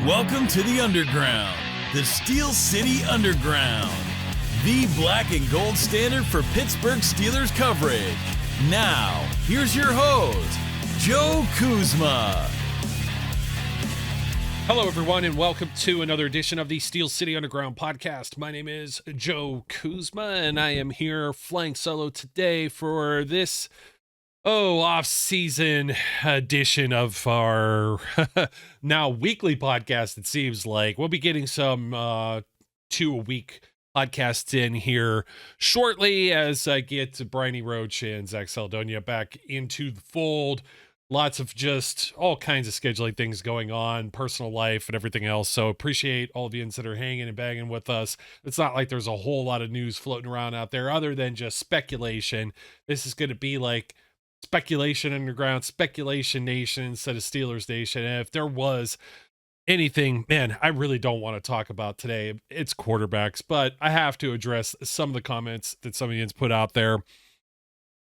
Welcome to the Underground, the Steel City Underground, the black and gold standard for Pittsburgh Steelers coverage. Now, here's your host, Joe Kuzma. Hello, everyone, and welcome to another edition of the Steel City Underground podcast. My name is Joe Kuzma, and I am here flying solo today for this off-season edition of our now weekly podcast. It seems like we'll be getting some 2-a-week podcasts in here shortly as I get Bryony Roach and Zach Saldonha back into the fold. Lots of just all kinds of scheduling things going on, personal life and everything else. So appreciate all of you that are hanging and banging with us. It's not like there's a whole lot of news floating around out there other than just speculation. This is going to be like Speculation Underground, Speculation Nation instead of Steelers Nation. And if there was anything, man, I really don't want to talk about today, it's quarterbacks, but I have to address some of the comments that some of you put out there.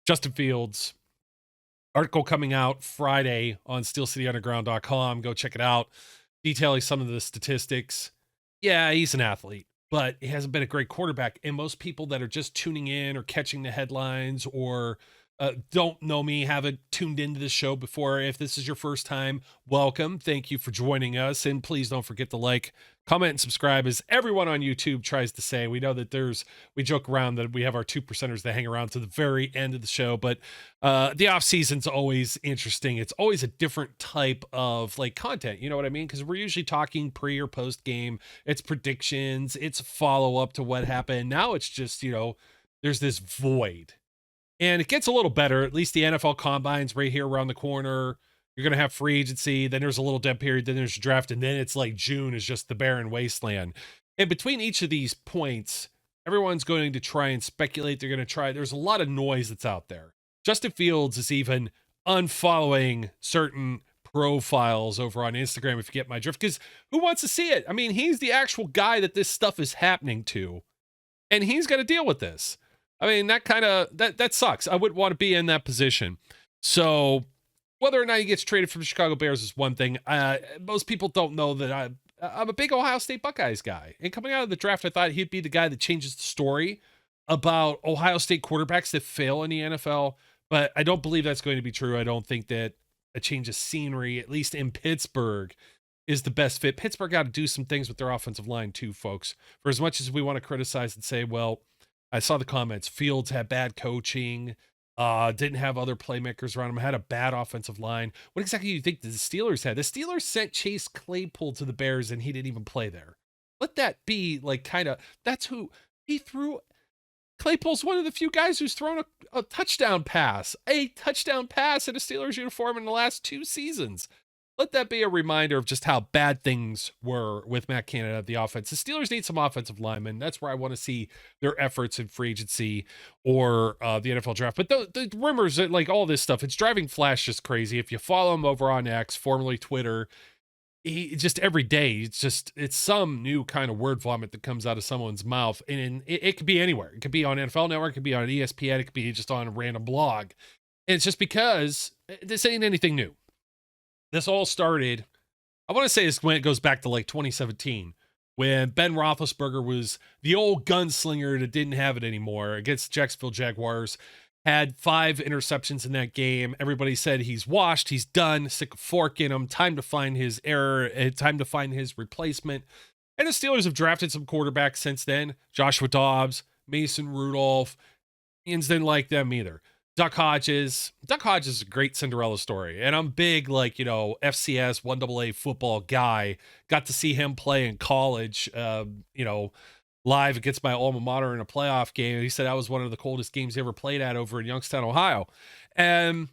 Justin Fields, article coming out Friday on steelcityunderground.com. Go check it out, detailing some of the statistics. Yeah, he's an athlete, but he hasn't been a great quarterback. And most people that are just tuning in or catching the headlines or don't know me, haven't tuned into the show before. If this is your first time, welcome. Thank you for joining us. And please don't forget to like, comment, and subscribe. As everyone on YouTube tries to say, we know that we joke around that we have our 2%ers that hang around to the very end of the show, but the off season's always interesting. It's always a different type of like content. You know what I mean? Because we're usually talking pre or post game. It's predictions. It's follow up to what happened. Now it's just, there's this void. And it gets a little better. At least the NFL Combine's right here around the corner. You're going to have free agency. Then there's a little dead period. Then there's draft. And then it's like June is just the barren wasteland. And between each of these points, everyone's going to try and speculate. They're going to try. There's a lot of noise that's out there. Justin Fields is even unfollowing certain profiles over on Instagram, if you get my drift, because who wants to see it? I mean, he's the actual guy that this stuff is happening to. And he's got to deal with this. I mean, that sucks. I wouldn't want to be in that position. So whether or not he gets traded from the Chicago Bears is one thing. Most people don't know that I'm a big Ohio State Buckeyes guy. And coming out of the draft, I thought he'd be the guy that changes the story about Ohio State quarterbacks that fail in the NFL. But I don't believe that's going to be true. I don't think that a change of scenery, at least in Pittsburgh, is the best fit. Pittsburgh got to do some things with their offensive line too, folks. For as much as we want to criticize and say, well, I saw the comments. Fields had bad coaching, didn't have other playmakers around him, had a bad offensive line. What exactly do you think the Steelers had? The Steelers sent Chase Claypool to the Bears and he didn't even play there. Let that be like that's who he threw. Claypool's one of the few guys who's thrown a touchdown pass in a Steelers uniform in the last 2 seasons. Let that be a reminder of just how bad things were with Matt Canada at the offense. The Steelers need some offensive linemen. That's where I want to see their efforts in free agency or the NFL draft. But the rumors, like all this stuff, it's driving Flash just crazy. If you follow him over on X, formerly Twitter, he just every day, it's some new kind of word vomit that comes out of someone's mouth. And it could be anywhere. It could be on NFL Network. It could be on ESPN. It could be just on a random blog. And it's just because this ain't anything new. This all started, I want to say this when it goes back to like 2017, when Ben Roethlisberger was the old gunslinger that didn't have it anymore against the Jacksonville Jaguars, had 5 interceptions in that game. Everybody said he's washed, he's done, stick a fork in him, time to find his error, time to find his replacement. And the Steelers have drafted some quarterbacks since then. Joshua Dobbs, Mason Rudolph. Ians didn't like them either. Duck Hodges is a great Cinderella story. And I'm big, FCS 1AA football guy. Got to see him play in college, live against my alma mater in a playoff game. He said that was one of the coldest games he ever played at over in Youngstown, Ohio. And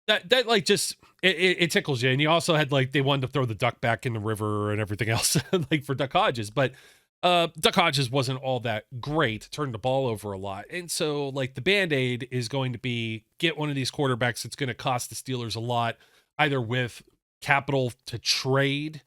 that like just, it tickles you. And you also had they wanted to throw the duck back in the river and everything else for Duck Hodges. But Duck Hodges wasn't all that great, turned the ball over a lot. And so the Band-Aid is going to be get one of these quarterbacks that's going to cost the Steelers a lot, either with capital to trade,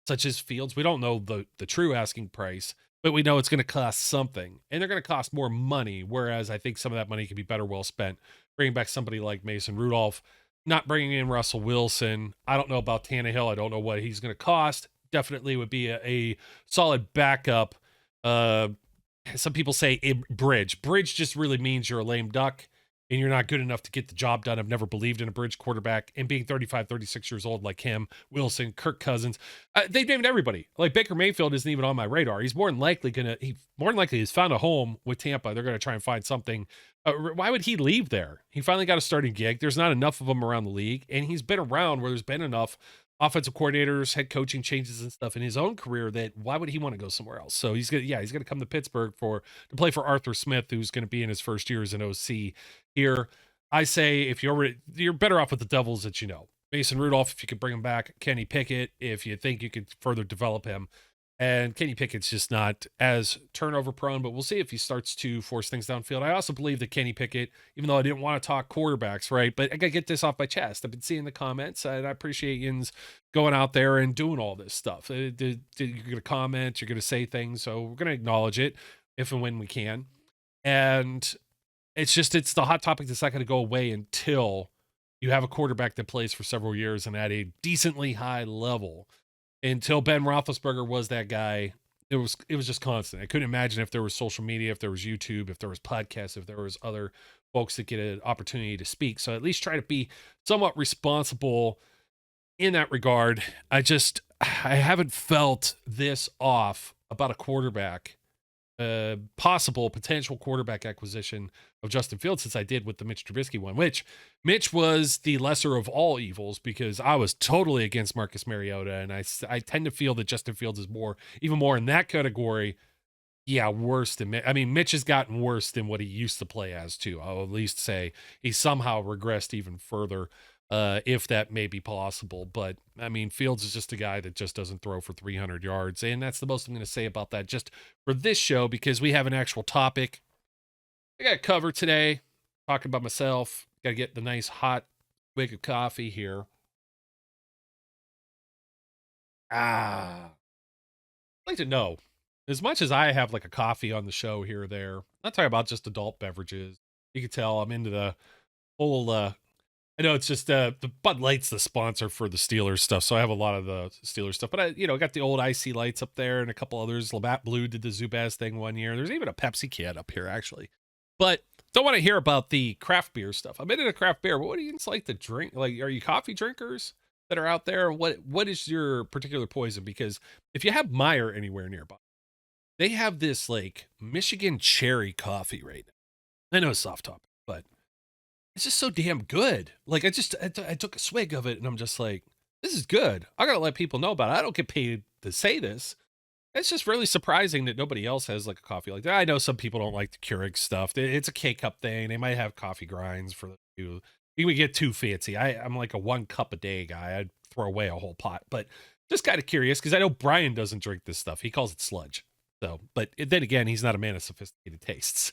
such as Fields. We don't know the true asking price, but we know it's going to cost something. And they're going to cost more money, whereas I think some of that money can be better well spent. Bringing back somebody like Mason Rudolph, not bringing in Russell Wilson. I don't know about Tannehill. I don't know what he's going to cost. definitely would be a solid backup. Some people say bridge. Bridge just really means you're a lame duck and you're not good enough to get the job done. I've never believed in a bridge quarterback, and being 35, 36 years old like him, Wilson, Kirk Cousins, they've named everybody. Like Baker Mayfield isn't even on my radar. He's more than likely has found a home with Tampa. They're going to try and find something. Why would he leave there? He finally got a starting gig. There's not enough of them around the league, and he's been around where there's been enough offensive coordinators, head coaching changes and stuff in his own career that why would he want to go somewhere else? So he's gonna come to Pittsburgh to play for Arthur Smith, who's going to be in his first year as an OC here. I say if you're better off with the Devils that you know. Mason Rudolph, if you could bring him back, Kenny Pickett, if you think you could further develop him. And Kenny Pickett's just not as turnover prone, but we'll see if he starts to force things downfield. I also believe that Kenny Pickett, even though I didn't want to talk quarterbacks, right? But I got to get this off my chest. I've been seeing the comments, and I appreciate Yins going out there and doing all this stuff. You're going to comment, you're going to say things, so we're going to acknowledge it if and when we can. And it's the hot topic that's not going to go away until you have a quarterback that plays for several years and at a decently high level. Until Ben Roethlisberger was that guy, it was just constant. I couldn't imagine if there was social media, if there was YouTube, if there was podcasts, if there was other folks that get an opportunity to speak. So at least try to be somewhat responsible in that regard. I haven't felt this off about a quarterback, potential quarterback acquisition of Justin Fields since I did with the Mitch Trubisky one, which Mitch was the lesser of all evils because I was totally against Marcus Mariota. And I tend to feel that Justin Fields is even more in that category. Yeah. Worse than Mitch has gotten worse than what he used to play as too. I'll at least say he somehow regressed even further. If that may be possible. But Fields is just a guy that just doesn't throw for 300 yards. And that's the most I'm going to say about that just for this show, because we have an actual topic I got to cover today. Talking about myself. Got to get the nice hot wig of coffee here. I'd like to know, as much as I have like a coffee on the show here or there, I'm not talking about just adult beverages. You can tell I'm into the whole, I know it's just the Bud Light's the sponsor for the Steelers stuff, so I have a lot of the Steelers stuff. But I got the old Icy Lights up there and a couple others. Labatt Blue did the Zubaz thing one year. There's even a Pepsi Kid up here actually. But don't want to hear about the craft beer stuff. I'm into craft beer. But what do you like to drink? Like, are you coffee drinkers that are out there? What is your particular poison? Because if you have Meyer anywhere nearby, they have this like Michigan cherry coffee right now. I know it's soft topic, but it's just so damn good. Like I took a swig of it and I'm just like, this is good. I gotta let people know about it. I don't get paid to say this. It's just really surprising that nobody else has like a coffee like that. I know some people don't like the Keurig stuff. It's a K-cup thing. They might have coffee grinds for you. You would get too fancy. I'm like a 1 cup a day guy. I'd throw away a whole pot. But just kind of curious because I know Brian doesn't drink this stuff. He calls it sludge. So, but then again, he's not a man of sophisticated tastes.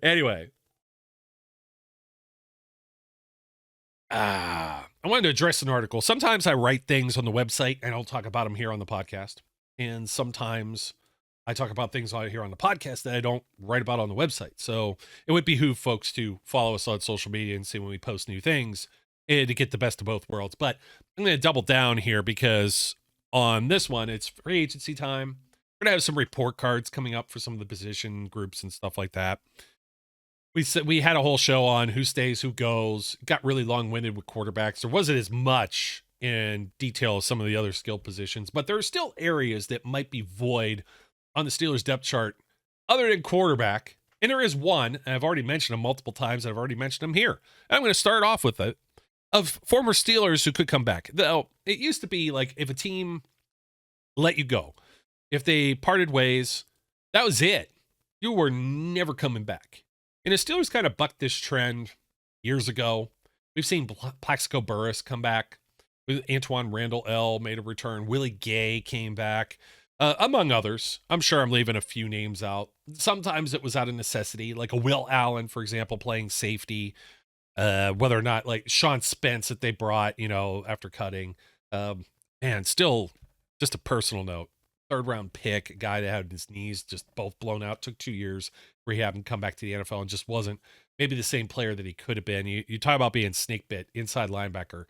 Anyway. I wanted to address an article. Sometimes I write things on the website and I'll talk about them here on the podcast. And sometimes I talk about things out here on the podcast that I don't write about on the website. So it would behoove folks to follow us on social media and see when we post new things to get the best of both worlds. But I'm going to double down here because on this one, it's free agency time. We're going to have some report cards coming up for some of the position groups and stuff like that. We had a whole show on who stays, who goes. Got really long-winded with quarterbacks. There wasn't as much in detail as some of the other skill positions, but there are still areas that might be void on the Steelers depth chart other than quarterback. And there is one, and I've already mentioned him multiple times, and I've already mentioned him here. And I'm going to start off with it, of former Steelers who could come back. Though it used to be like if a team let you go, if they parted ways, that was it. You were never coming back. And the Steelers kind of bucked this trend years ago. We've seen Plaxico Burress come back. Antoine Randall L. made a return. Willie Gay came back, among others. I'm sure I'm leaving a few names out. Sometimes it was out of necessity, like a Will Allen, for example, playing safety. Whether or not, like Sean Spence that they brought, after cutting. Man, still just a personal note. 3rd round pick, a guy that had his knees just both blown out, took 2 years rehab and come back to the NFL and just wasn't maybe the same player that he could have been. You talk about being snake bit, inside linebacker.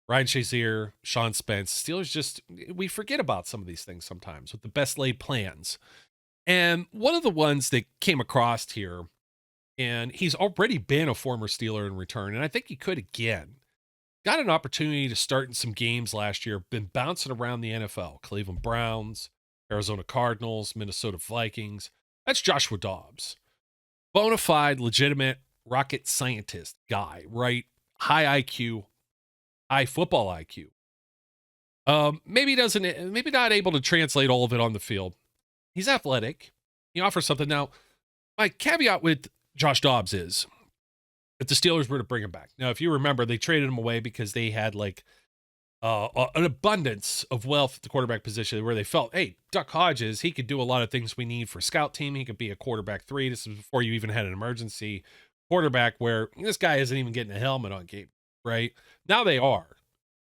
Ryan Shazier, Sean Spence. Steelers just, we forget about some of these things sometimes with the best laid plans. And one of the ones that came across here, and he's already been a former Steeler in return, and I think he could again. Got an opportunity to start in some games last year, been bouncing around the NFL. Cleveland Browns, Arizona Cardinals, Minnesota Vikings. That's Joshua Dobbs. Bona fide, legitimate rocket scientist guy, right? High IQ, high football IQ. Maybe not able to translate all of it on the field. He's athletic. He offers something. Now, my caveat with Josh Dobbs is if the Steelers were to bring him back. Now, if you remember, they traded him away because they had like an abundance of wealth at the quarterback position where they felt, hey, Duck Hodges, he could do a lot of things we need for scout team. He could be a quarterback 3. This is before you even had an emergency quarterback where this guy isn't even getting a helmet on game, right? Now they are.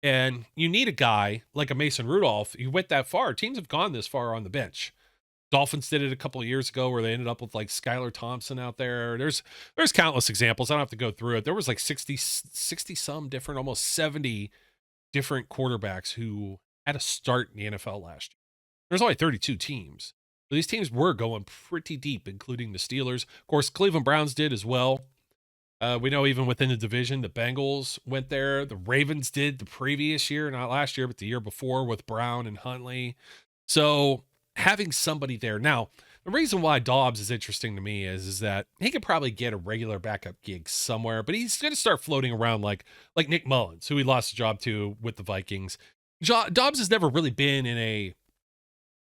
And you need a guy like a Mason Rudolph. You went that far. Teams have gone this far on the bench. Dolphins did it a couple of years ago where they ended up with like Skylar Thompson out there. There's countless examples. I don't have to go through it. There was like 60 some different, almost 70 different quarterbacks who had a start in the NFL last year. There's only 32 teams. So these teams were going pretty deep, including the Steelers. Of course, Cleveland Browns did as well. We know even within the division, the Bengals went there. The Ravens did the previous year, not last year, but the year before with Brown and Huntley. So having somebody there. Now, the reason why Dobbs is interesting to me is that he could probably get a regular backup gig somewhere, but he's going to start floating around like Nick Mullins, who he lost the job to with the Vikings. Dobbs has never really been in a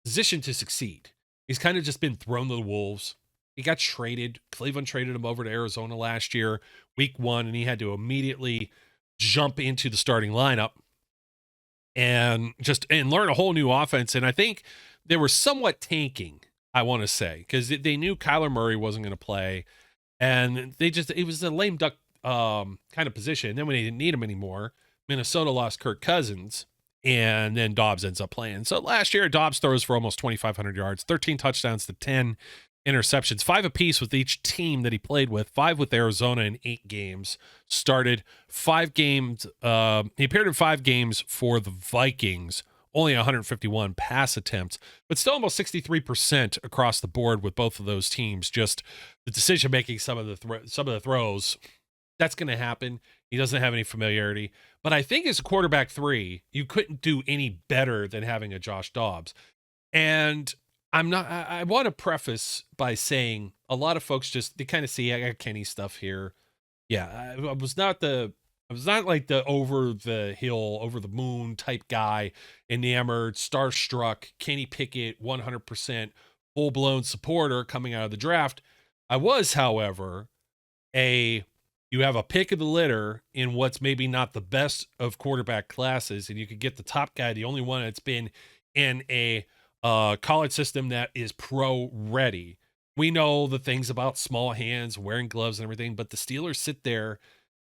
position to succeed. He's kind of just been thrown to the wolves. He got traded. Cleveland traded him over to Arizona last year, week 1, and he had to immediately jump into the starting lineup and learn a whole new offense. And I think they were somewhat tanking, I want to say, because they knew Kyler Murray wasn't going to play, and it was a lame duck kind of position. And then when they didn't need him anymore, Minnesota lost Kirk Cousins, and then Dobbs ends up playing. So last year, Dobbs throws for almost 2,500 yards, 13 touchdowns to 10 interceptions, 5 apiece with each team that he played with, 5 with Arizona in 8 games, started 5 games. He appeared in 5 games for the Vikings, only 151 pass attempts, but still almost 63% across the board with both of those teams. Just the decision-making, some of the throws, that's going to happen. He doesn't have any familiarity, but I think as a quarterback 3, you couldn't do any better than having a Josh Dobbs. And I want to preface by saying a lot of folks they kind of see, I got Kenny stuff here. Yeah, I was not like the over the hill, over the moon type guy, enamored, starstruck, Kenny Pickett, 100% full-blown supporter coming out of the draft. I was, however, you have a pick of the litter in what's maybe not the best of quarterback classes, and you could get the top guy, the only one that's been in a college system that is pro ready. We know the things about small hands, wearing gloves and everything, but the Steelers sit there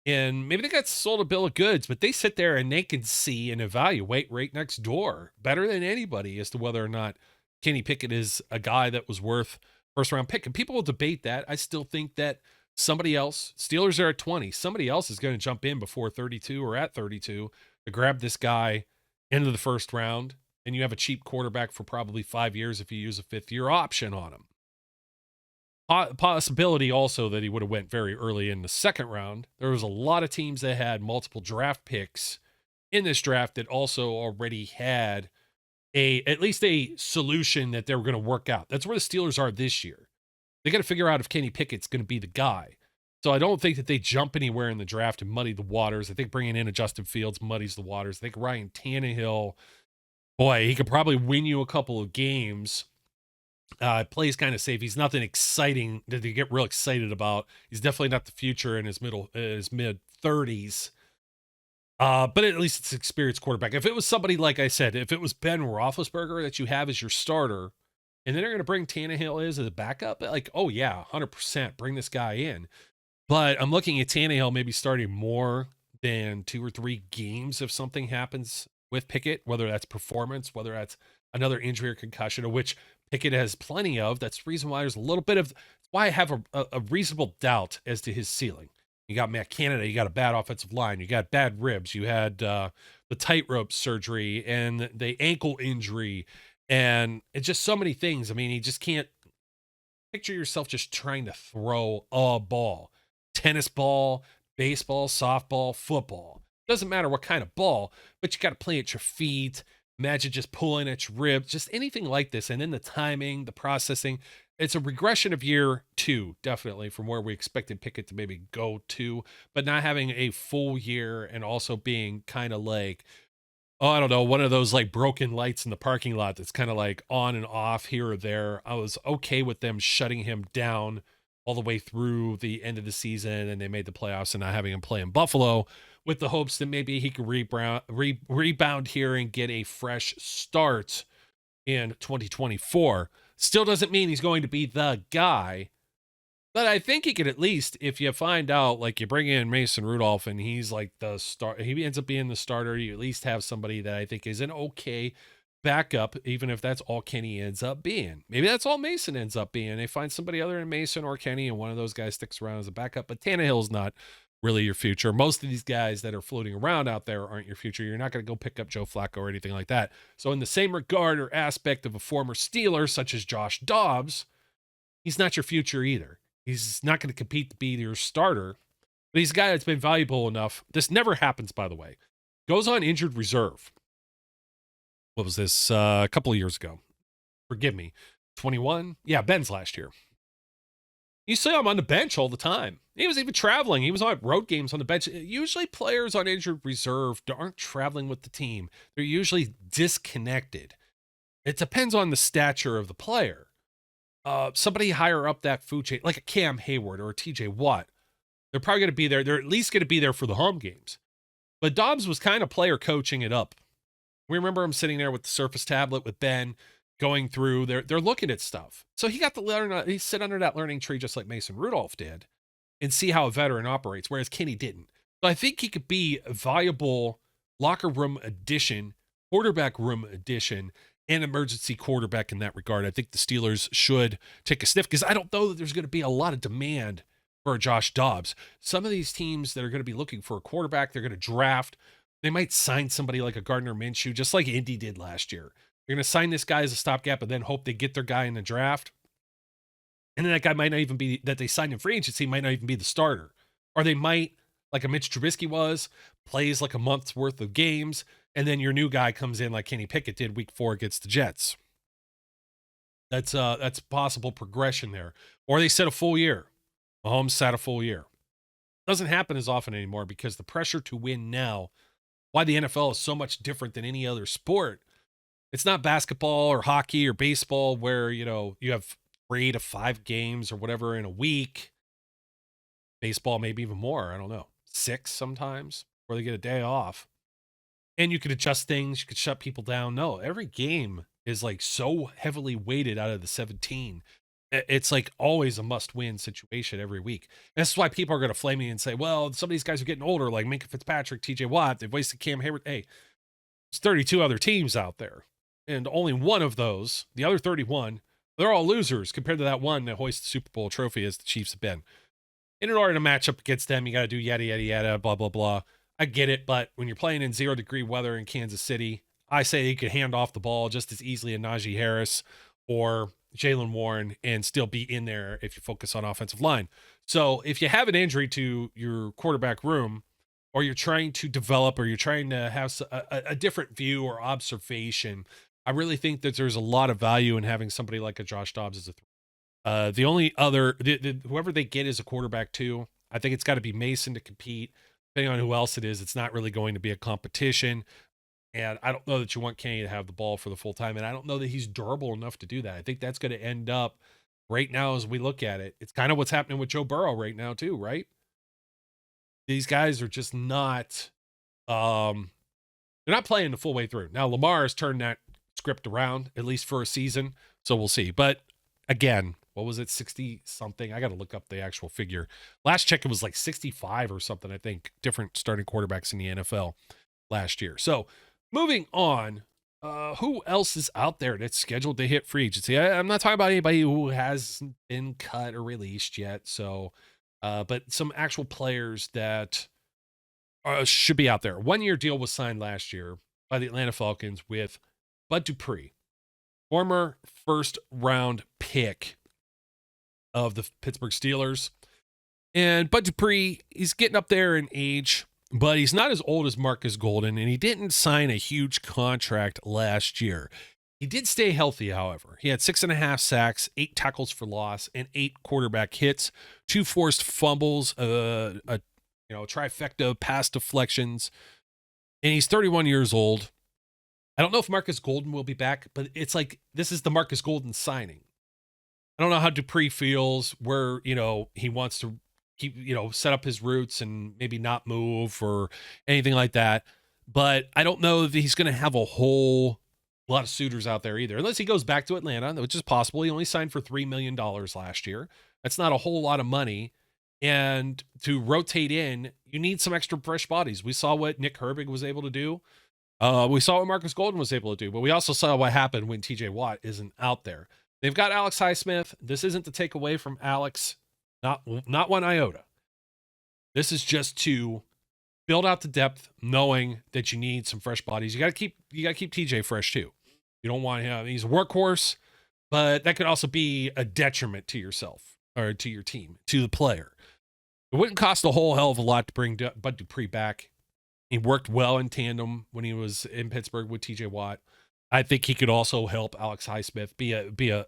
and maybe they got sold a bill of goods, but they sit there and they can see and evaluate right next door better than anybody as to whether or not Kenny Pickett is a guy that was worth first round pick. And people will debate that. I still think that somebody else, Steelers are at 20, somebody else is going to jump in before 32 or at 32 to grab this guy into the first round. And you have a cheap quarterback for probably 5 years if you use a 5th-year option on him. Possibility also that he would have went very early in the second round. There was a lot of teams that had multiple draft picks in this draft that also already had at least a solution that they were going to work out. That's where the Steelers are this year. They got to figure out if Kenny Pickett's going to be the guy. So I don't think that they jump anywhere in the draft and muddy the waters. I think bringing in a Justin Fields muddies the waters. I think Ryan Tannehill, boy, he could probably win you a couple of games. Plays kind of safe. He's nothing exciting that you get real excited about. He's definitely not the future in his mid 30s. But at least it's an experienced quarterback. If it was somebody, like I said, if it was Ben Roethlisberger that you have as your starter, and then they're going to bring Tannehill as a backup, like, oh yeah, 100% bring this guy in. But I'm looking at Tannehill maybe starting more than 2 or 3 games if something happens with Pickett, whether that's performance, whether that's another injury or concussion, of which Pickett has plenty of. That's the reason why there's a little bit of why I have a reasonable doubt as to his ceiling. You got Matt Canada. You got a bad offensive line. You got bad ribs. You had the tightrope surgery and the ankle injury. And it's just so many things. I mean, you just can't picture yourself just trying to throw a ball. Tennis ball, baseball, softball, football. Doesn't matter what kind of ball, but you got to play at your feet. Imagine just pulling at your ribs, just anything like this. And then the timing, the processing. It's a regression of year 2, definitely, from where we expected Pickett to maybe go to, but not having a full year and also being kind of like, oh, I don't know, one of those like broken lights in the parking lot that's kind of like on and off here or there. I was okay with them shutting him down all the way through the end of the season, and they made the playoffs, and not having him play in Buffalo with the hopes that maybe he could rebound here and get a fresh start in 2024. Still doesn't mean he's going to be the guy, but I think he could at least, if you find out, like you bring in Mason Rudolph and he's like the start, he ends up being the starter, you at least have somebody that I think is an okay backup, even if that's all Kenny ends up being. Maybe that's all Mason ends up being. They find somebody other than Mason or Kenny, and one of those guys sticks around as a backup, but Tannehill's not really your future. Most of these guys that are floating around out there aren't your future. You're not going to go pick up Joe Flacco or anything like that. So in the same regard or aspect of a former Steeler, such as Josh Dobbs, he's not your future either. He's not going to compete to be your starter, but he's a guy that's been valuable enough. This never happens, by the way. Goes on injured reserve. What was this? A couple of years ago. Forgive me. 21? Yeah, Ben's last year. You see him on the bench all the time. He was even traveling. He was on road games on the bench. Usually players on injured reserve aren't traveling with the team. They're usually disconnected. It depends on the stature of the player. Somebody higher up that food chain, like a Cam Hayward or a TJ Watt, they're probably going to be there. They're at least going to be there for the home games. But Dobbs was kind of player coaching it up. We remember him sitting there with the Surface tablet with Ben, going through, they're looking at stuff. So he got to learn, he sit under that learning tree just like Mason Rudolph did and see how a veteran operates, whereas Kenny didn't. So I think he could be a valuable locker room addition, quarterback room addition, and emergency quarterback in that regard. I think the Steelers should take a sniff, because I don't know that there's going to be a lot of demand for Josh Dobbs. Some of these teams that are going to be looking for a quarterback, they're going to draft. They might sign somebody like a Gardner Minshew, just like Indy did last year. They're going to sign this guy as a stopgap and then hope they get their guy in the draft. And then that guy might not even be, that they signed in free agency, might not even be the starter. Or they might, like a Mitch Trubisky was, plays like a month's worth of games, and then your new guy comes in like Kenny Pickett did week 4 against the Jets. That's possible progression there. Or they set a full year. Mahomes sat a full year. Doesn't happen as often anymore because the pressure to win now, why the NFL is so much different than any other sport. It's not basketball or hockey or baseball where, you know, you have 3 to 5 games or whatever in a week. Baseball, maybe even more. I don't know. 6 sometimes, where they get a day off. And you could adjust things. You could shut people down. No, every game is like so heavily weighted out of the 17. It's like always a must-win situation every week. And this is why people are going to flame me and say, well, some of these guys are getting older, like Minkah Fitzpatrick, TJ Watt. They've wasted Cam Hayward. Hey, there's 32 other teams out there. And only one of those, the other 31, they're all losers compared to that one that hoists the Super Bowl trophy as the Chiefs have been. And in order to match up against them, you got to do yada, yada, yada, blah, blah, blah. I get it, but when you're playing in 0-degree weather in Kansas City, I say you could hand off the ball just as easily to Najee Harris or Jaylen Warren and still be in there if you focus on offensive line. So if you have an injury to your quarterback room, or you're trying to develop, or you're trying to have a different view or observation, I really think that there's a lot of value in having somebody like a Josh Dobbs as a the only other, whoever they get as a quarterback too, I think it's got to be Mason to compete. Depending on who else it is, it's not really going to be a competition. And I don't know that you want Kenny to have the ball for the full time. And I don't know that he's durable enough to do that. I think that's going to end up right now as we look at it. It's kind of what's happening with Joe Burrow right now too, right? These guys are just not, they're not playing the full way through. Now, Lamar has turned that script around, at least for a season. So we'll see. But again, what was it? 60 something. I got to look up the actual figure. Last check, it was like 65 or something. I think different starting quarterbacks in the NFL last year. So moving on, who else is out there that's scheduled to hit free agency? I'm not talking about anybody who hasn't been cut or released yet. So but some actual players that should be out there. 1-year deal was signed last year by the Atlanta Falcons with Bud Dupree, former first-round pick of the Pittsburgh Steelers. And Bud Dupree, he's getting up there in age, but he's not as old as Marcus Golden, and he didn't sign a huge contract last year. He did stay healthy, however. He had 6.5 sacks, 8 tackles for loss, and 8 quarterback hits, 2 forced fumbles, a trifecta of pass deflections, and he's 31 years old. I don't know if Marcus Golden will be back, but it's like this is the Marcus Golden signing. I don't know how Dupree feels, where, he wants to keep, set up his roots and maybe not move or anything like that. But I don't know if he's going to have a whole lot of suitors out there either, unless he goes back to Atlanta, which is possible. He only signed for $3 million last year. That's not a whole lot of money. And to rotate in, you need some extra fresh bodies. We saw what Nick Herbig was able to do. We saw what Marcus Golden was able to do, but we also saw what happened when TJ Watt isn't out there. They've got Alex Highsmith. This isn't to take away from Alex, not one iota. This is just to build out the depth, knowing that you need some fresh bodies. You got to keep TJ fresh too. You don't want him. He's a workhorse, but that could also be a detriment to yourself or to your team, to the player. It wouldn't cost a whole hell of a lot to bring Bud Dupree back. He worked well in tandem when he was in Pittsburgh with TJ Watt. I think he could also help Alex Highsmith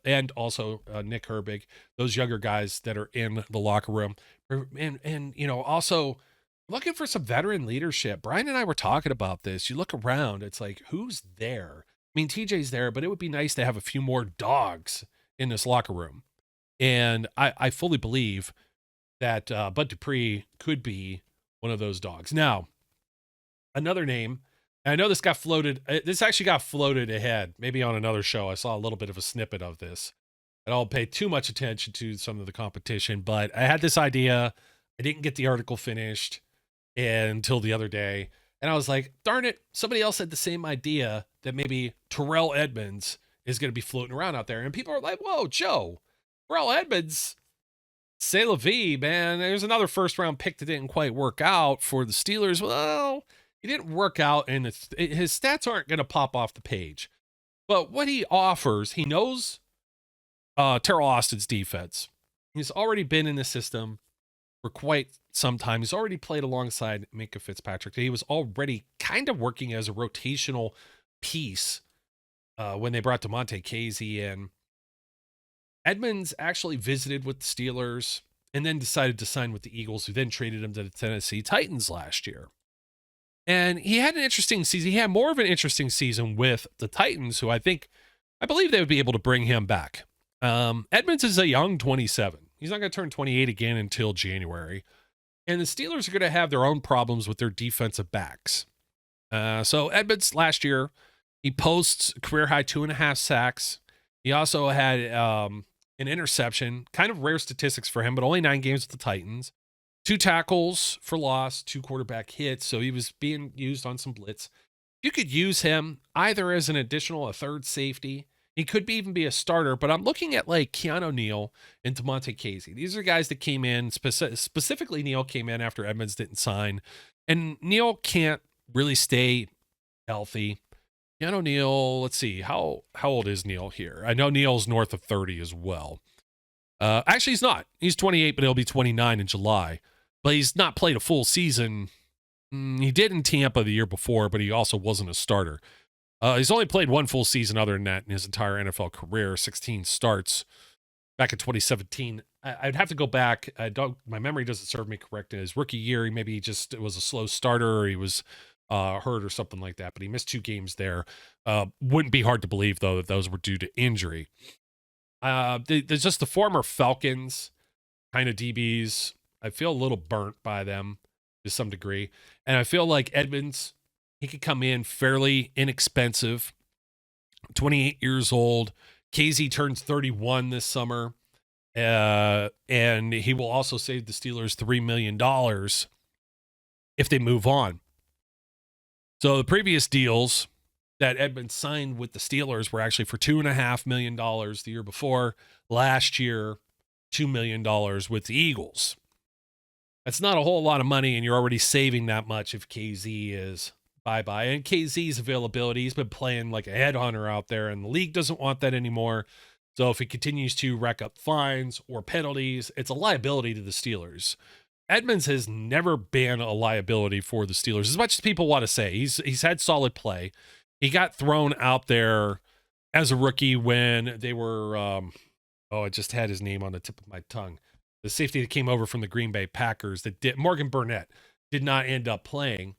and also Nick Herbig, those younger guys that are in the locker room, and also looking for some veteran leadership. Brian and I were talking about this. You look around, it's like, who's there? I mean, TJ's there, but it would be nice to have a few more dogs in this locker room. And I fully believe that Bud Dupree could be one of those dogs. Now, another name. I know this actually got floated ahead, maybe on another show. I saw a little bit of a snippet of this. I don't pay too much attention to some of the competition, but I had this idea. I didn't get the article finished until the other day. And I was like, darn it, somebody else had the same idea that maybe Terrell Edmunds is going to be floating around out there. And people are like, whoa, Joe, Terrell Edmunds, c'est la vie, man. There's another first-round pick that didn't quite work out for the Steelers. Well, he didn't work out, and his stats aren't going to pop off the page. But what he offers, he knows Terrell Austin's defense. He's already been in the system for quite some time. He's already played alongside Minkah Fitzpatrick. He was already kind of working as a rotational piece when they brought DeMonte Casey in. Edmunds actually visited with the Steelers and then decided to sign with the Eagles, who then traded him to the Tennessee Titans last year. And he had an interesting season. He had more of an interesting season with the Titans, who I believe they would be able to bring him back. Edmunds is a young 27. He's not going to turn 28 again until January. And the Steelers are going to have their own problems with their defensive backs. So Edmunds last year, he posts career high 2.5 sacks. He also had an interception, kind of rare statistics for him, but only 9 games with the Titans. 2 tackles for loss, 2 quarterback hits. So he was being used on some blitz. You could use him either as a third safety. He could even be a starter, but I'm looking at like Keanu Neal and DeMonte Casey. These are guys that came in, specifically Neal came in after Edmunds didn't sign. And Neal can't really stay healthy. Keanu Neal, let's see, how old is Neal here? I know Neal's north of 30 as well. Actually, he's not. He's 28, but he'll be 29 in July. But he's not played a full season. He did in Tampa the year before, but he also wasn't a starter. He's only played 1 full season other than that in his entire NFL career, 16 starts back in 2017. I'd have to go back. My memory doesn't serve me correct. In his rookie year, it was a slow starter, or he was hurt or something like that, but he missed 2 games there. Wouldn't be hard to believe, though, that those were due to injury. There's just the former Falcons kind of DBs. I feel a little burnt by them to some degree. And I feel like Edmunds, he could come in fairly inexpensive, 28 years old. Casey turns 31 this summer. And he will also save the Steelers $3 million if they move on. So the previous deals that Edmunds signed with the Steelers were actually for $2.5 million the year before. Last year, $2 million with the Eagles. That's not a whole lot of money, and you're already saving that much if KZ is bye-bye. And KZ's availability, he's been playing like a headhunter out there, and the league doesn't want that anymore. So if he continues to rack up fines or penalties, it's a liability to the Steelers. Edmonds has never been a liability for the Steelers, as much as people want to say. He's had solid play. He got thrown out there as a rookie when they were, I just had his name on the tip of my tongue. The safety that came over from the Green Bay Packers Morgan Burnett did not end up playing.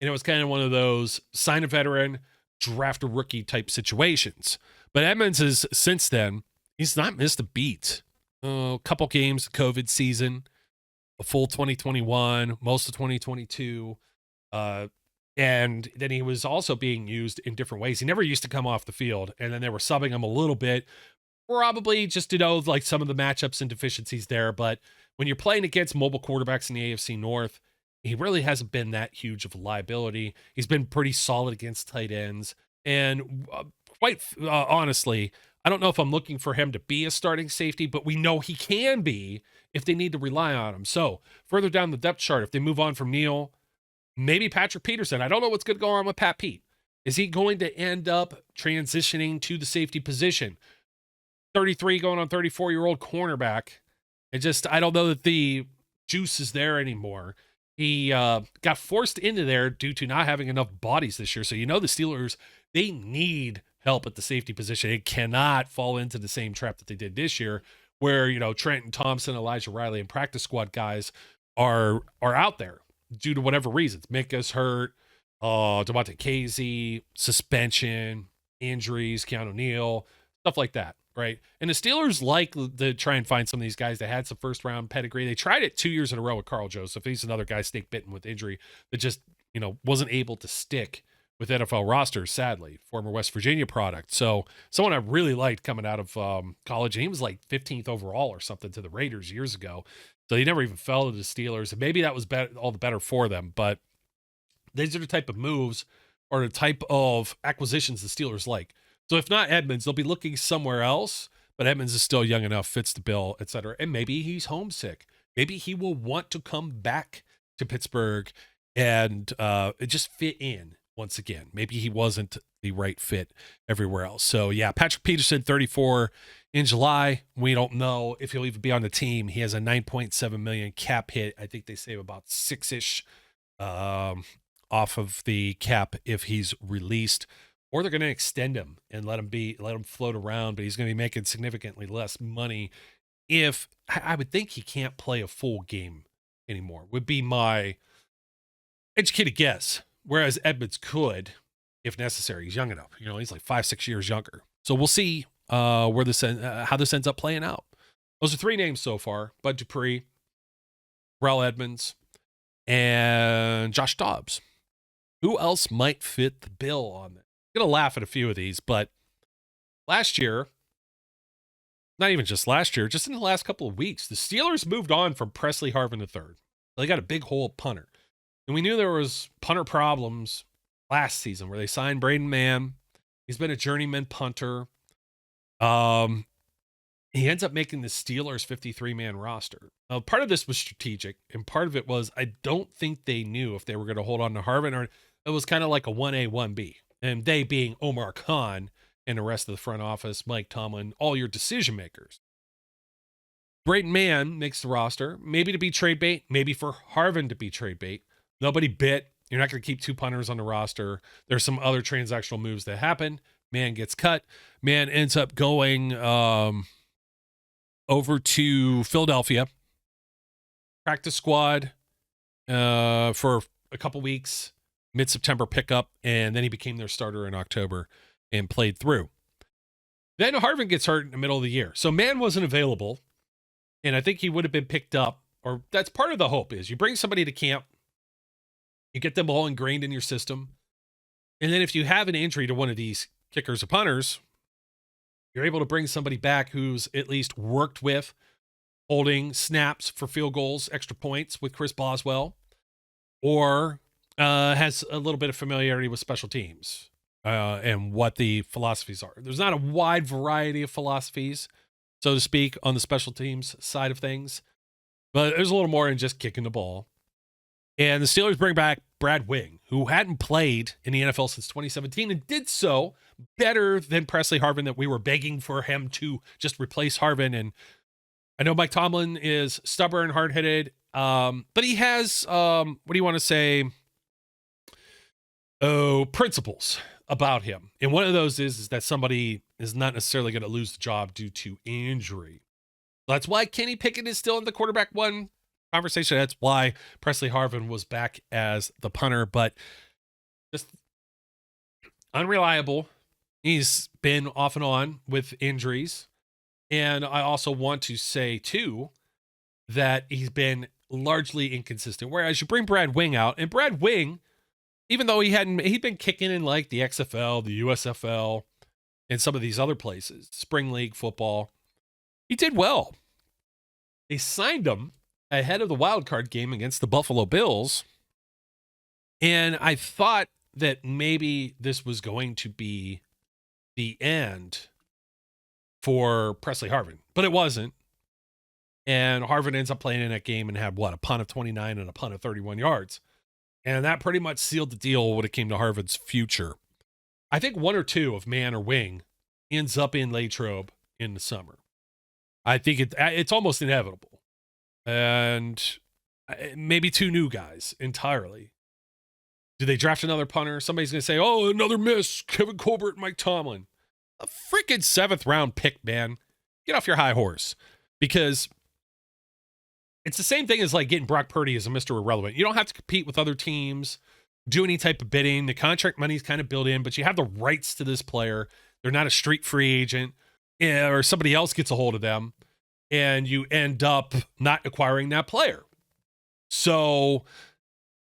And it was kind of one of those sign a veteran, draft a rookie type situations. But Edmonds has, since then, he's not missed a beat. A couple games, COVID season, a full 2021, most of 2022. And then he was also being used in different ways. He never used to come off the field. And then they were subbing him a little bit, probably just to know like some of the matchups and deficiencies there. But when you're playing against mobile quarterbacks in the AFC North, he really hasn't been that huge of a liability. He's been pretty solid against tight ends. And quite honestly, I don't know if I'm looking for him to be a starting safety, but we know he can be if they need to rely on him. So further down the depth chart, if they move on from Neal, maybe Patrick Peterson. I don't know what's going to go on with Pat Pete. Is he going to end up transitioning to the safety position? 33 going on 34-year-old cornerback. I don't know that the juice is there anymore. He got forced into there due to not having enough bodies this year. So, the Steelers, they need help at the safety position. It cannot fall into the same trap that they did this year where, Trenton Thompson, Elijah Riley, and practice squad guys are out there due to whatever reasons. Minka's hurt, Devontae Casey, suspension, injuries, Keanu Neal, stuff like that. Right. And the Steelers like to try and find some of these guys that had some first round pedigree. They tried it 2 years in a row with Carl Joseph. He's another guy snake bitten with injury that just, wasn't able to stick with NFL rosters, sadly, former West Virginia product. So someone I really liked coming out of college, and he was like 15th overall or something to the Raiders years ago. So he never even fell to the Steelers. And maybe that was all the better for them. But these are the type of moves or the type of acquisitions the Steelers like. So if not Edmonds, they'll be looking somewhere else, but Edmonds is still young enough, fits the bill, etc. And maybe he's homesick. Maybe he will want to come back to Pittsburgh and just fit in once again. Maybe he wasn't the right fit everywhere else. So yeah, Patrick Peterson, 34 in July. We don't know if he'll even be on the team. He has a $9.7 million cap hit. I think they save about 6-ish off of the cap if he's released. Or they're going to extend him and let him float around, but he's going to be making significantly less money. If I would think he can't play a full game anymore, would be my educated guess. Whereas Edmonds could, if necessary. He's young enough. He's like 5-6 years younger. So we'll see how this ends up playing out. Those are 3 names so far: Bud Dupree, Terrell Edmonds, and Josh Dobbs. Who else might fit the bill on this? I'm going to laugh at a few of these, but last year, not even just last year, just in the last couple of weeks, the Steelers moved on from Presley Harvin III. They got a big hole punter. And we knew there was punter problems last season where they signed Braden Mann. He's been a journeyman punter. He ends up making the Steelers 53-man roster. Now, part of this was strategic, and part of it was I don't think they knew if they were going to hold on to Harvin, or it was kind of like a 1A, 1B. And they being Omar Khan and the rest of the front office, Mike Tomlin, all your decision makers. Braden Mann makes the roster, maybe to be trade bait, maybe for Harvin to be trade bait. Nobody bit. You're not going to keep 2 punters on the roster. There's some other transactional moves that happen. Mann gets cut. Mann ends up going over to Philadelphia. Practice squad for a couple weeks. Mid-September pickup, and then he became their starter in October and played through. Then Harvin gets hurt in the middle of the year. So Mann wasn't available, and I think he would have been picked up, or that's part of the hope is you bring somebody to camp, you get them all ingrained in your system, and then if you have an injury to one of these kickers or punters, you're able to bring somebody back who's at least worked with holding snaps for field goals, extra points with Chris Boswell, or has a little bit of familiarity with special teams and what the philosophies are. There's not a wide variety of philosophies, so to speak, on the special teams side of things, But there's a little more than just kicking the ball. And the Steelers bring back Brad Wing, who hadn't played in the NFL since 2017 and did so better than Presley Harvin, that we were begging for him to just replace Harvin. And I know Mike Tomlin is stubborn, hard-headed, but he has, what do you want to say? Principles about him. And one of those is that somebody is not necessarily going to lose the job due to injury. That's why Kenny Pickett is still in the quarterback one conversation. That's why Presley Harvin was back as the punter, but just unreliable. He's been off and on with injuries. And I also want to say, too, that he's been largely inconsistent. Whereas you bring Brad Wing out, and Brad Wing, even though he'd been kicking in like the XFL, the USFL, and some of these other places, spring league football, he did well. They signed him ahead of the wild card game against the Buffalo Bills. And I thought that maybe this was going to be the end for Presley Harvin, but it wasn't. And Harvin ends up playing in that game and had a punt of 29 and a punt of 31 yards. And that pretty much sealed the deal when it came to Harvin's future. I think one or two of man or wing ends up in Latrobe in the summer. I think it's almost inevitable. And maybe two new guys entirely. Do they draft another punter? Somebody's going to say, oh, another miss, Kevin Colbert and Mike Tomlin. A freaking 7th round pick, man. Get off your high horse. Because it's the same thing as like getting Brock Purdy as a Mr. Irrelevant. You don't have to compete with other teams, do any type of bidding. The contract money's kind of built in, but you have the rights to this player. They're not a street free agent, or somebody else gets a hold of them, and you end up not acquiring that player. So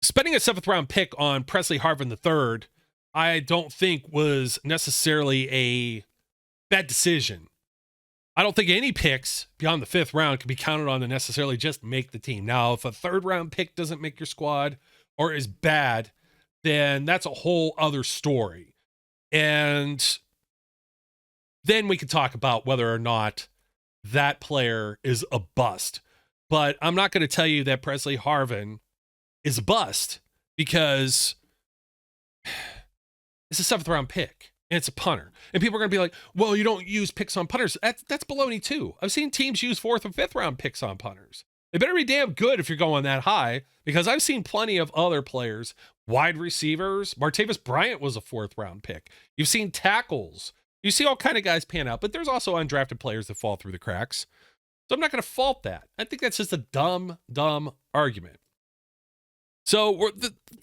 spending a 7th round pick on Presley Harvin III, I don't think was necessarily a bad decision. I don't think any picks beyond the 5th round can be counted on to necessarily just make the team. Now, if a 3rd round pick doesn't make your squad or is bad, then that's a whole other story. And then we can talk about whether or not that player is a bust. But I'm not going to tell you that Presley Harvin is a bust because it's a 7th round pick. And it's a punter. And people are going to be like, well, you don't use picks on punters. That's baloney too. I've seen teams use 4th and 5th round picks on punters. They better be damn good if you're going that high, because I've seen plenty of other players, wide receivers. Martavis Bryant was a 4th round pick. You've seen tackles. You see all kind of guys pan out, but there's also undrafted players that fall through the cracks. So I'm not going to fault that. I think that's just a dumb argument. So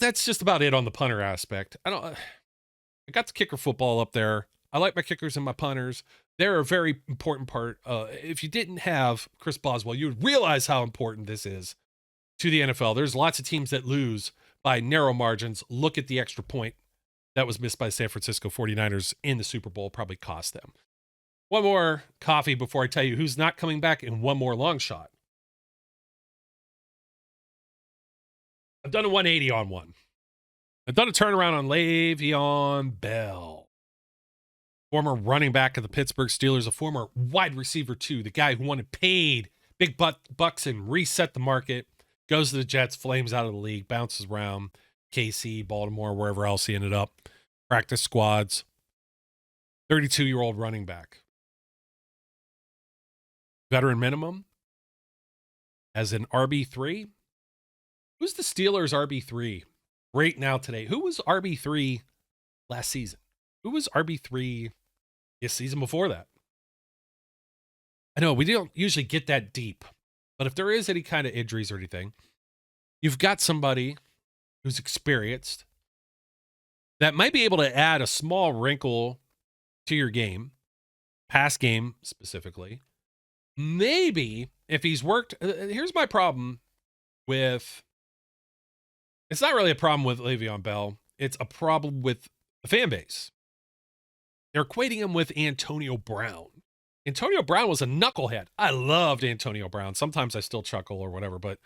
that's just about it on the punter aspect. I got the kicker football up there. I like my kickers and my punters. They're a very important part. If you didn't have Chris Boswell, you would realize how important this is to the NFL. There's lots of teams that lose by narrow margins. Look at the extra point that was missed by San Francisco 49ers in the Super Bowl. Probably cost them. One more coffee before I tell you who's not coming back, and one more long shot. I've done a 180 on one. I've done a turnaround on Le'Veon Bell, former running back of the Pittsburgh Steelers, a former wide receiver too, the guy who wanted paid big bucks and reset the market, goes to the Jets, flames out of the league, bounces around KC, Baltimore, wherever else he ended up, practice squads, 32-year-old running back. Veteran minimum as an RB3. Who's the Steelers' RB3? Right now today, who was RB3 last season? Who was RB3 this season before that? I know we don't usually get that deep, but if there is any kind of injuries or anything, you've got somebody who's experienced that might be able to add a small wrinkle to your game, pass game specifically. Maybe if he's worked, here's my problem with. It's not really a problem with Le'Veon Bell. It's a problem with the fan base. They're equating him with Antonio Brown. Antonio Brown was a knucklehead. I loved Antonio Brown. Sometimes I still chuckle or whatever, but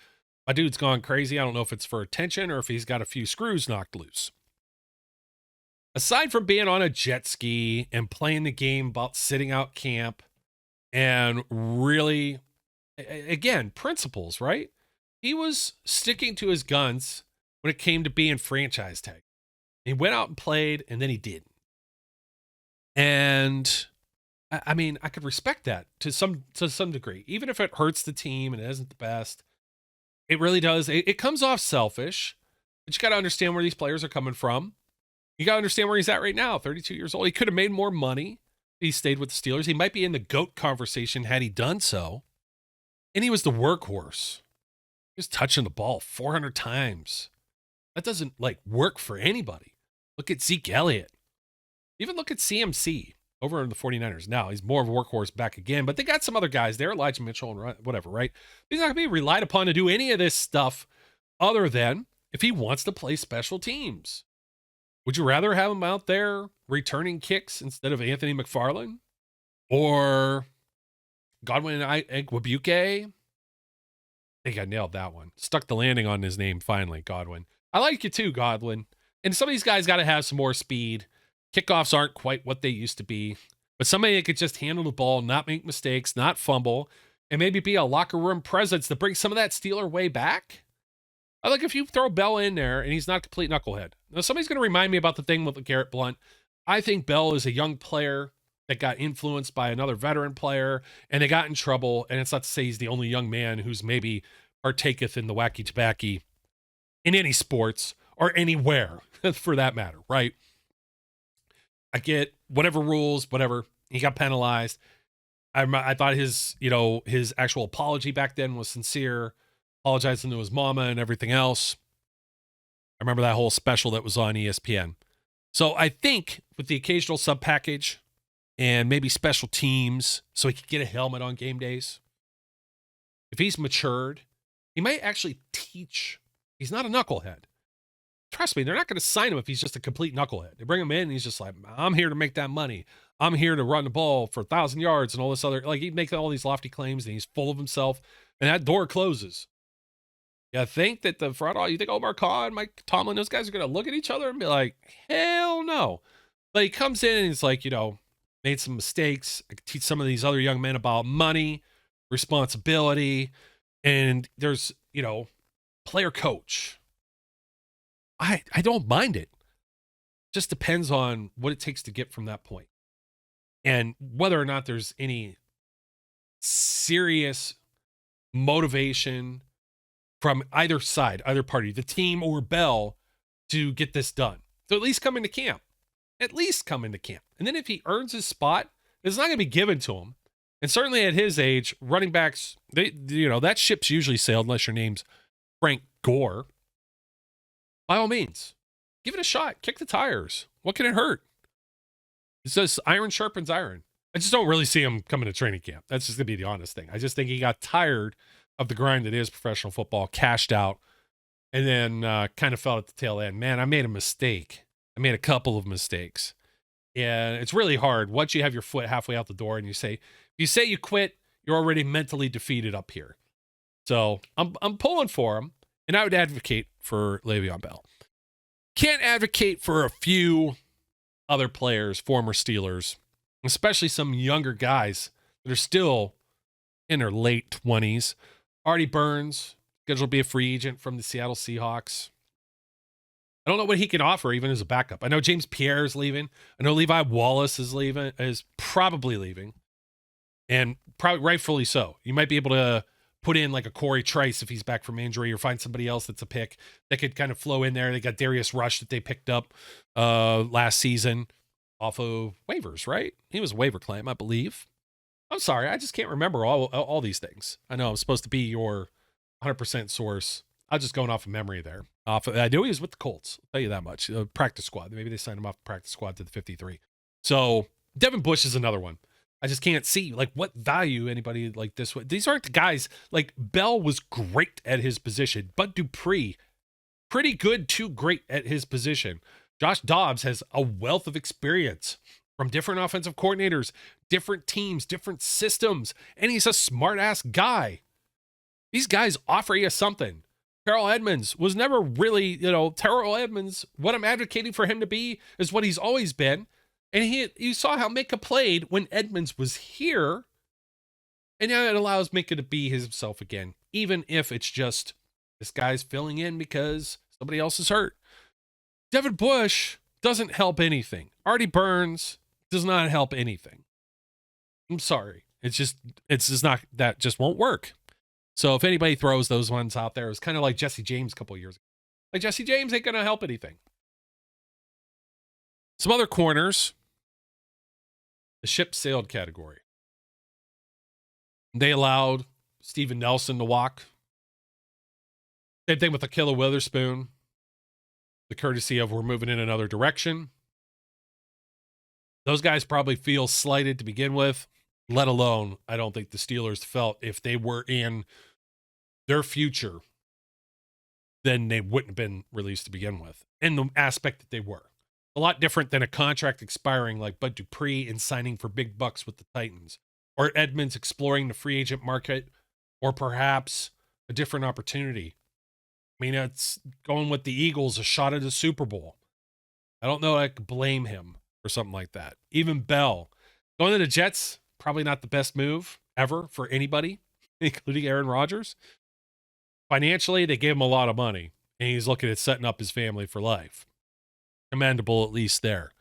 my dude's gone crazy. I don't know if it's for attention or if he's got a few screws knocked loose. Aside from being on a jet ski and playing the game about sitting out camp and really, again, principles, right? he was sticking to his guns when it came to being franchise tag. He went out and played, and then he didn't. And I mean, I could respect that to some degree, even if it hurts the team and it isn't the best. It really does. It comes off selfish, but you got to understand where these players are coming from. You got to understand where he's at right now, 32 years old. He could have made more money if he stayed with the Steelers. He might be in the GOAT conversation had he done so. And he was the workhorse. He was touching the ball 400 times. That doesn't work for anybody. Look at Zeke Elliott. Even look at CMC over in the 49ers. Now he's more of a workhorse back again, but they got some other guys there, Elijah Mitchell and whatever, right? He's not going to be relied upon to do any of this stuff other than if he wants to play special teams. Would you rather have him out there returning kicks instead of Anthony McFarland or Godwin Igwebuike? I think I nailed that one. Stuck the landing on his name finally, Godwin. I like you too, Godwin. And some of these guys got to have some more speed. Kickoffs aren't quite what they used to be, but somebody that could just handle the ball, not make mistakes, not fumble, and maybe be a locker room presence to bring some of that Steeler way back. I like if you throw Bell in there and he's not a complete knucklehead. Now, somebody's going to remind me about the thing with Garrett Blunt. I think Bell is a young player that got influenced by another veteran player and they got in trouble. And it's not to say he's the only young man who's maybe partaketh in the wacky tobacco in any sports or anywhere for that matter, right? I get whatever rules, whatever. He got penalized. I thought his actual apology back then was sincere, apologizing to his mama and everything else. I remember that whole special that was on ESPN. So I think with the occasional sub package and maybe special teams so he could get a helmet on game days, if he's matured, he might actually teach. He's not a knucklehead. Trust me, they're not going to sign him if he's just a complete knucklehead. They bring him in and he's just like, I'm here to make that money. I'm here to run the ball for 1,000 yards and all this other, he'd make all these lofty claims and he's full of himself and that door closes. You think that the front, you think Omar Khan, Mike Tomlin, those guys are going to look at each other and be like, hell no. But he comes in and he's like, made some mistakes. I could teach some of these other young men about money, responsibility, and there's, player coach. I don't mind it. Just depends on what it takes to get from that point. And whether or not there's any serious motivation from either side, either party, the team or Bell, to get this done. So at least come into camp. And then if he earns his spot, it's not going to be given to him. And certainly at his age, running backs, that ship's usually sailed unless your name's Frank Gore. By all means, give it a shot. Kick the tires. What can it hurt? It says iron sharpens iron. I just don't really see him coming to training camp. That's just going to be the honest thing. I just think he got tired of the grind that is professional football, cashed out, and then kind of fell at the tail end. Man, I made a mistake. I made a couple of mistakes. And it's really hard once you have your foot halfway out the door and you say you quit, you're already mentally defeated up here. So I'm pulling for him, and I would advocate for Le'Veon Bell. Can't advocate for a few other players, former Steelers, especially some younger guys that are still in their late 20s. Artie Burns, scheduled to be a free agent from the Seattle Seahawks. I don't know what he can offer even as a backup. I know James Pierre is leaving. I know Levi Wallace is probably leaving. And probably rightfully so. You might be able to put in like a Corey Trice if he's back from injury, or find somebody else that's a pick that could kind of flow in there. They got Darius Rush that they picked up last season off of waivers, right? He was a waiver claim, I believe. I'm sorry, I just can't remember all these things. I know I'm supposed to be your 100% source. I'm just going off of memory there. I knew he was with the Colts. I'll tell you that much. Practice squad. Maybe they signed him off the practice squad to the 53. So Devin Bush is another one. I just can't see what value anybody like this would. These aren't the guys. Bell was great at his position. Bud Dupree, pretty good to great at his position. Josh Dobbs has a wealth of experience from different offensive coordinators, different teams, different systems, and he's a smart-ass guy. These guys offer you something. Terrell Edmonds was never really, Terrell Edmonds, what I'm advocating for him to be is what he's always been. And you saw how Micah played when Edmonds was here. And now it allows Micah to be himself again, even if it's just This guy's filling in because somebody else is hurt. Devin Bush doesn't help anything. Artie Burns does not help anything. I'm sorry. It's just not, that just won't work. So if anybody throws those ones out there, it's kind of like Jesse James a couple of years ago. Like, Jesse James ain't going to help anything. Some other corners, the ship sailed category. They allowed Steven Nelson to walk. Same thing with Akilla Witherspoon. The courtesy of we're moving in another direction. Those guys probably feel slighted to begin with, let alone I don't think the Steelers felt if they were in their future, then they wouldn't have been released to begin with, in the aspect that they were. A lot different than a contract expiring like Bud Dupree and signing for big bucks with the Titans, or Edmonds exploring the free agent market, or perhaps a different opportunity. I mean, it's going with the Eagles, a shot at the Super Bowl. I don't know I could blame him for something like that. Even Bell. Going to the Jets, probably not the best move ever for anybody, including Aaron Rodgers. Financially, they gave him a lot of money, and he's looking at setting up his family for life. Commendable, at least there.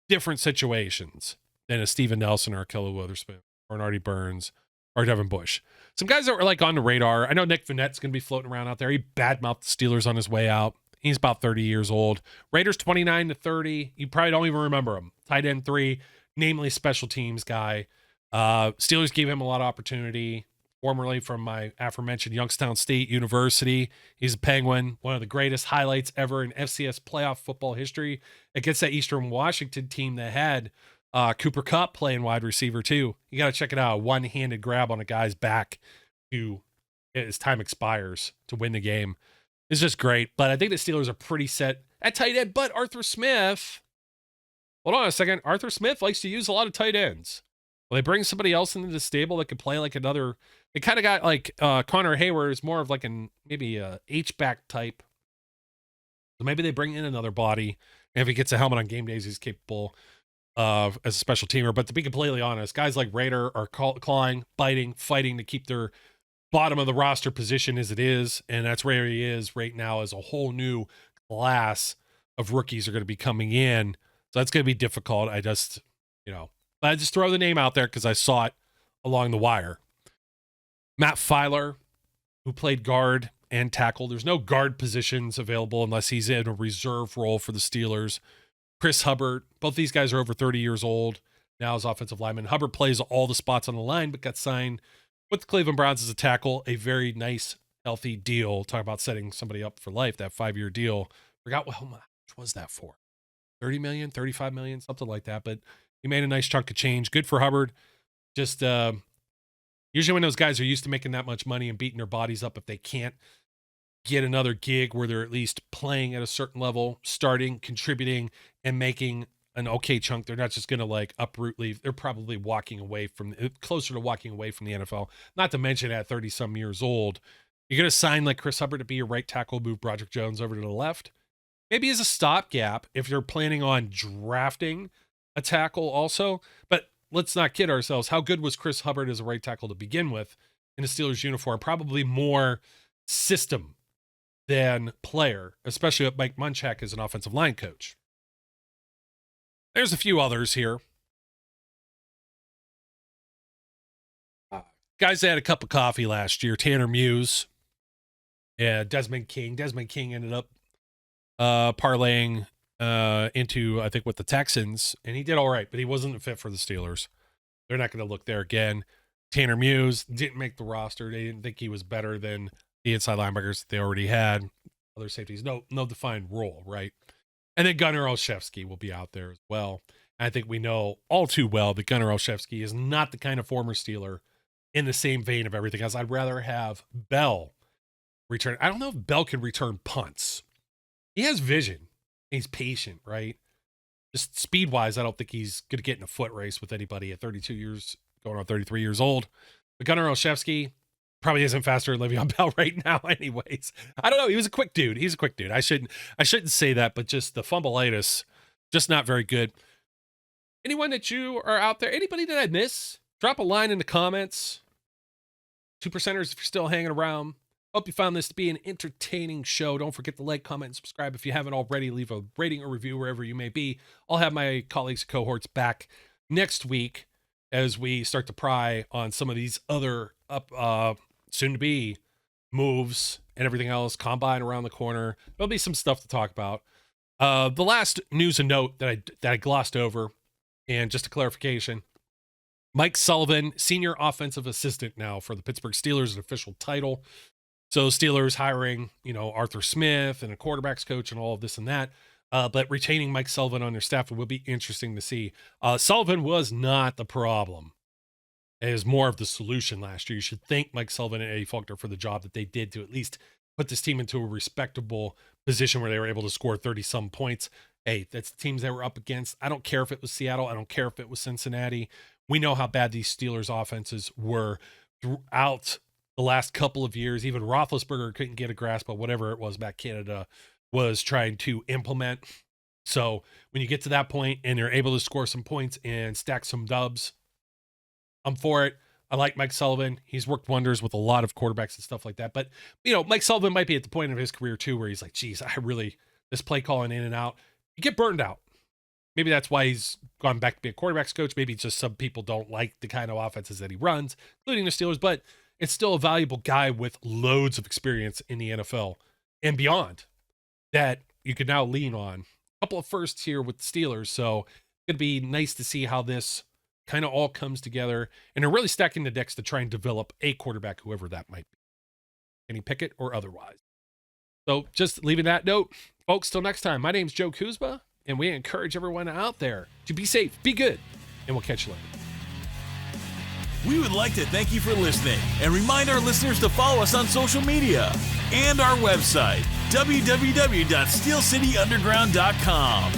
Different situations than a Steven Nelson or a Akilla Witherspoon or an Artie Burns or Devin Bush. Some guys that were like on the radar. I know Nick Vanette's going to be floating around out there. He badmouthed the Steelers on his way out. He's about 30 years old. Raiders 29-30. You probably don't even remember him. Tight end 3, namely special teams guy. Steelers gave him a lot of opportunity. Formerly from my aforementioned Youngstown State University. He's a Penguin, one of the greatest highlights ever in FCS playoff football history against that Eastern Washington team that had Cooper Kupp playing wide receiver too. You got to check it out. A one-handed grab on a guy's back to his time expires to win the game. It's just great. But I think the Steelers are pretty set at tight end. But Arthur Smith, hold on a second. Arthur Smith likes to use a lot of tight ends. Well, they bring somebody else into the stable that could play like another. They kind of got like Connor Hayward is more of like maybe a H-back type. So maybe they bring in another body. And if he gets a helmet on game days, he's capable of as a special teamer. But to be completely honest, guys like Raider are clawing, biting, fighting to keep their bottom of the roster position as it is. And that's where he is right now, as a whole new class of rookies are going to be coming in. So that's going to be difficult. I just throw the name out there because I saw it along the wire. Matt Filer, who played guard and tackle. There's no guard positions available unless he's in a reserve role for the Steelers. Chris Hubbard, both these guys are over 30 years old now as offensive linemen. Hubbard plays all the spots on the line, but got signed with the Cleveland Browns as a tackle. A very nice, healthy deal. Talk about setting somebody up for life, that 5-year deal. Forgot how much was that for? 30 million, 35 million, something like that. But he made a nice chunk of change. Good for Hubbard. Just usually when those guys are used to making that much money and beating their bodies up, if they can't get another gig where they're at least playing at a certain level, starting, contributing, and making an okay chunk, they're not just going to like uproot leave. They're probably closer to walking away from the NFL. Not to mention at 30 some years old, you're going to sign like Chris Hubbard to be your right tackle, move Broderick Jones over to the left. Maybe as a stopgap if you're planning on drafting a tackle also. But let's not kid ourselves. How good was Chris Hubbard as a right tackle to begin with in a Steelers uniform? Probably more system than player, especially with Mike Munchak as an offensive line coach. There's a few others here. Guys that had a cup of coffee last year, Tanner Muse and Desmond King. Desmond King ended up parlaying into, I think, with the Texans, and he did all right, but he wasn't a fit for the Steelers. They're not going to look there again. Tanner Muse didn't make the roster. They didn't think he was better than the inside linebackers that they already had. Other safeties, no defined role, right? And then Gunnar Olszewski will be out there as well. And I think we know all too well that Gunnar Olszewski is not the kind of former Steeler in the same vein of everything else. I'd rather have Bell return. I don't know if Bell can return punts. He has vision. He's patient, right? Just speed-wise, I don't think he's going to get in a foot race with anybody at 32 years, going on 33 years old. But Gunnar Olszewski probably isn't faster than Le'Veon Bell right now anyways. I don't know. He was a quick dude. He's a quick dude. I shouldn't say that, but just the fumbleitis, just not very good. Anyone that you are out there, anybody that I miss, drop a line in the comments. 2%ers, if you're still hanging around. Hope you found this to be an entertaining show. Don't forget to like, comment, and subscribe if you haven't already. Leave a rating or review wherever you may be. I'll have my colleagues and cohorts back next week as we start to pry on some of these other soon-to-be moves and everything else. Combine around the corner. There'll be some stuff to talk about. The last news and note that I glossed over, and just a clarification, Mike Sullivan, senior offensive assistant now for the Pittsburgh Steelers, an official title. So Steelers hiring, Arthur Smith and a quarterbacks coach and all of this and that. But retaining Mike Sullivan on their staff will be interesting to see. Sullivan was not the problem. It is more of the solution last year. You should thank Mike Sullivan and Eddie Faulkner for the job that they did to at least put this team into a respectable position where they were able to score 30-some points. Hey, that's the teams they were up against. I don't care if it was Seattle. I don't care if it was Cincinnati. We know how bad these Steelers offenses were throughout the last couple of years. Even Roethlisberger couldn't get a grasp of whatever it was back Canada was trying to implement. So when you get to that point and you're able to score some points and stack some dubs, I'm for it. I like Mike Sullivan. He's worked wonders with a lot of quarterbacks and stuff like that. But, Mike Sullivan might be at the point of his career too, where he's like, geez, this play calling in and out, you get burned out. Maybe that's why he's gone back to be a quarterbacks coach. Maybe just some people don't like the kind of offenses that he runs, including the Steelers, but it's still a valuable guy with loads of experience in the NFL and beyond that you can now lean on. A couple of firsts here with the Steelers, so it's going to be nice to see how this kind of all comes together. And they're really stacking the decks to try and develop a quarterback, whoever that might be. Kenny Pickett or otherwise. So just leaving that note, folks, till next time, my name's Joe Kuzma, and we encourage everyone out there to be safe, be good, and we'll catch you later. We would like to thank you for listening and remind our listeners to follow us on social media and our website, www.steelcityunderground.com.